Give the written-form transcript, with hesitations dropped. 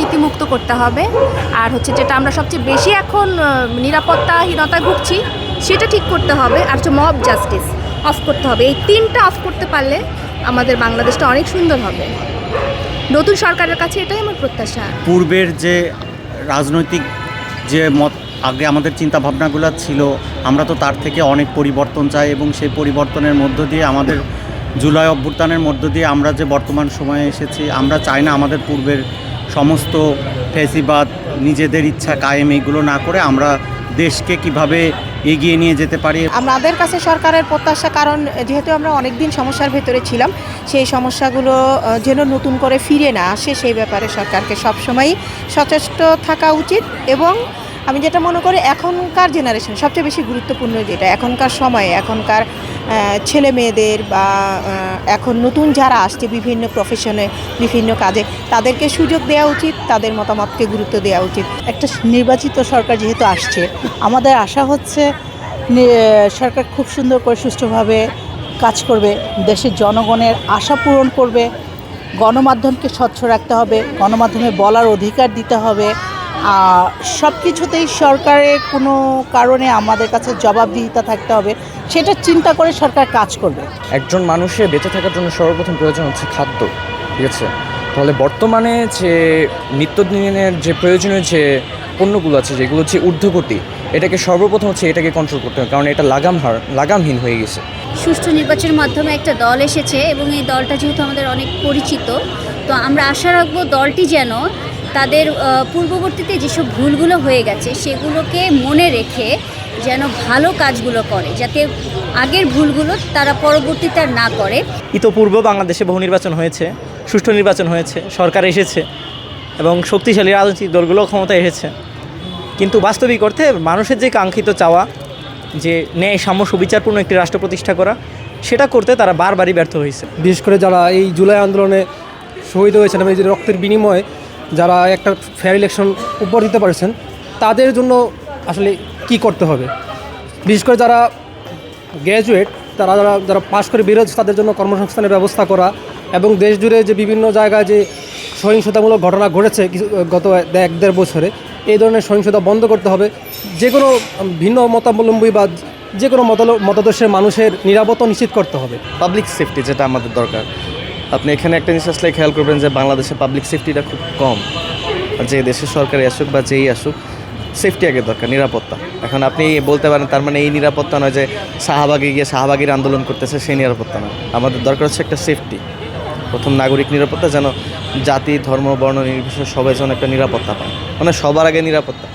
দুর্নীতিমুক্ত করতে হবে। আর হচ্ছে যেটা আমরা সবচেয়ে বেশি এখন নিরাপত্তাহীনতায় ভুগছি সেটা ঠিক করতে হবে। আর হচ্ছে মব জাস্টিস অফ করতে হবে। এই তিনটা অফ করতে পারলে আমাদের বাংলাদেশটা অনেক সুন্দর হবে। নতুন সরকারের কাছে এটাই আমার প্রত্যাশা। পূর্বের যে রাজনৈতিক যে মত আগে আমাদের চিন্তা ভাবনাগুলো ছিল, আমরা তো তার থেকে অনেক পরিবর্তন চাই এবং সেই পরিবর্তনের মধ্য দিয়ে আমাদের জুলাই অভ্যুত্থানের মধ্য দিয়ে আমরা যে বর্তমান সময়ে এসেছি, আমরা চাই না আমাদের পূর্বের সমস্ত ফ্যাসিবাদ নিজেদের ইচ্ছা কায়েম এইগুলো না করে আমরা দেশকে কিভাবে এগিয়ে নিয়ে যেতে পারি। আমাদের কাছে সরকারের প্রত্যাশা, কারণ যেহেতু আমরা অনেক দিন সমস্যার ভেতরে ছিলাম, সেই সমস্যাগুলো যেন নতুন করে ফিরে না আসে সেই ব্যাপারে সরকারকে সবসময়ই সচেষ্ট থাকা উচিত। এবং আমি যেটা মনে করি এখনকার জেনারেশন সবচেয়ে বেশি গুরুত্বপূর্ণ, যেটা এখনকার সময়ে এখনকার ছেলে মেয়েদের বা এখন নতুন যারা আসছে বিভিন্ন প্রফেশনে বিভিন্ন কাজে, তাদেরকে সুযোগ দেওয়া উচিত, তাদের মতামতকে গুরুত্ব দেওয়া উচিত। একটা নির্বাচিত সরকার যেহেতু আসছে, আমাদের আশা হচ্ছে সরকার খুব সুন্দর করে সুষ্ঠুভাবে কাজ করবে, দেশের জনগণের আশা পূরণ করবে, গণমাধ্যমকে স্বচ্ছ রাখতে হবে, গণমাধ্যমে বলার অধিকার দিতে হবে। সব কিছুতেই সরকারের কোনো কারণে আমাদের কাছে জবাবদিহিতা থাকতে হবে, সেটা চিন্তা করে সরকার কাজ করবে। একজন মানুষের বেঁচে থাকার জন্য সর্বপ্রথম প্রয়োজন হচ্ছে খাদ্য, ঠিক আছে? তাহলে বর্তমানে যে নিত্যদিনের যে প্রয়োজনীয় যে পণ্যগুলো আছে, যেগুলো হচ্ছে ঊর্ধ্বগতি, এটাকে সর্বপ্রথম হচ্ছে এটাকে কন্ট্রোল করতে হবে, কারণ এটা লাগামহীন হয়ে গেছে। সুষ্ঠু নির্বাচনের মাধ্যমে একটা দল এসেছে এবং এই দলটা যেহেতু আমাদের অনেক পরিচিত, তো আমরা আশা রাখবো দলটি যেন তাদের পূর্ববর্তীতে যেসব ভুলগুলো হয়ে গেছে সেগুলোকে মনে রেখে যেন ভালো কাজগুলো করে, যাতে আগের ভুলগুলো তারা পরবর্তীতে আর না করে। ইতোপূর্ব বাংলাদেশে বহু নির্বাচন হয়েছে, সুষ্ঠু নির্বাচন হয়েছে, সরকার এসেছে এবং শক্তিশালী রাজনৈতিক দলগুলো ক্ষমতায় এসেছে, কিন্তু বাস্তবিক অর্থে মানুষের যে কাঙ্ক্ষিত চাওয়া যে ন্যায় সাম্য সুবিচারপূর্ণ একটি রাষ্ট্র প্রতিষ্ঠা করা, সেটা করতে তারা বারবারই ব্যর্থ হয়েছে। বিশেষ করে যারা এই জুলাই আন্দোলনে শহীদ হয়েছেন এবং এই যে রক্তের বিনিময়ে যারা একটা ফেয়ার ইলেকশন উপহার দিতে পারছেন, তাদের জন্য আসলে কি করতে হবে? বিশেষ করে যারা গ্র্যাজুয়েট, যারা পাশ করে বেরোচ্ছে, তাদের জন্য কর্মসংস্থানের ব্যবস্থা করা এবং দেশ জুড়ে যে বিভিন্ন জায়গায় যে সহিংসতামূলক ঘটনা ঘটেছে গত 1-1.5 বছরে, এই ধরনের সহিংসতা বন্ধ করতে হবে। যে কোনো ভিন্ন মতাবলম্বী বা যে কোনো মতাদর্শের মানুষের নিরাপত্তা নিশ্চিত করতে হবে। পাবলিক সেফটি যেটা আমাদের দরকার, আপনি এখানে একটা জিনিস আসলে খেয়াল করবেন যে বাংলাদেশে পাবলিক সেফটিটা খুব কম। যে দেশের সরকারি আসুক বা যেই আসুক, সেফটি আগে দরকার, নিরাপত্তা। এখন আপনি বলতে পারেন তার মানে এই নিরাপত্তা নয় যে শাহবাগে গিয়ে শাহবাগের আন্দোলন করতেছে, সেই নিরাপত্তা নয়। আমাদের দরকার হচ্ছে একটা সেফটি, প্রথম নাগরিক নিরাপত্তা, যেন জাতি ধর্ম বর্ণ নির্বিশেষে সবাই যেন একটা নিরাপত্তা পায়, মানে সবার আগে নিরাপত্তা।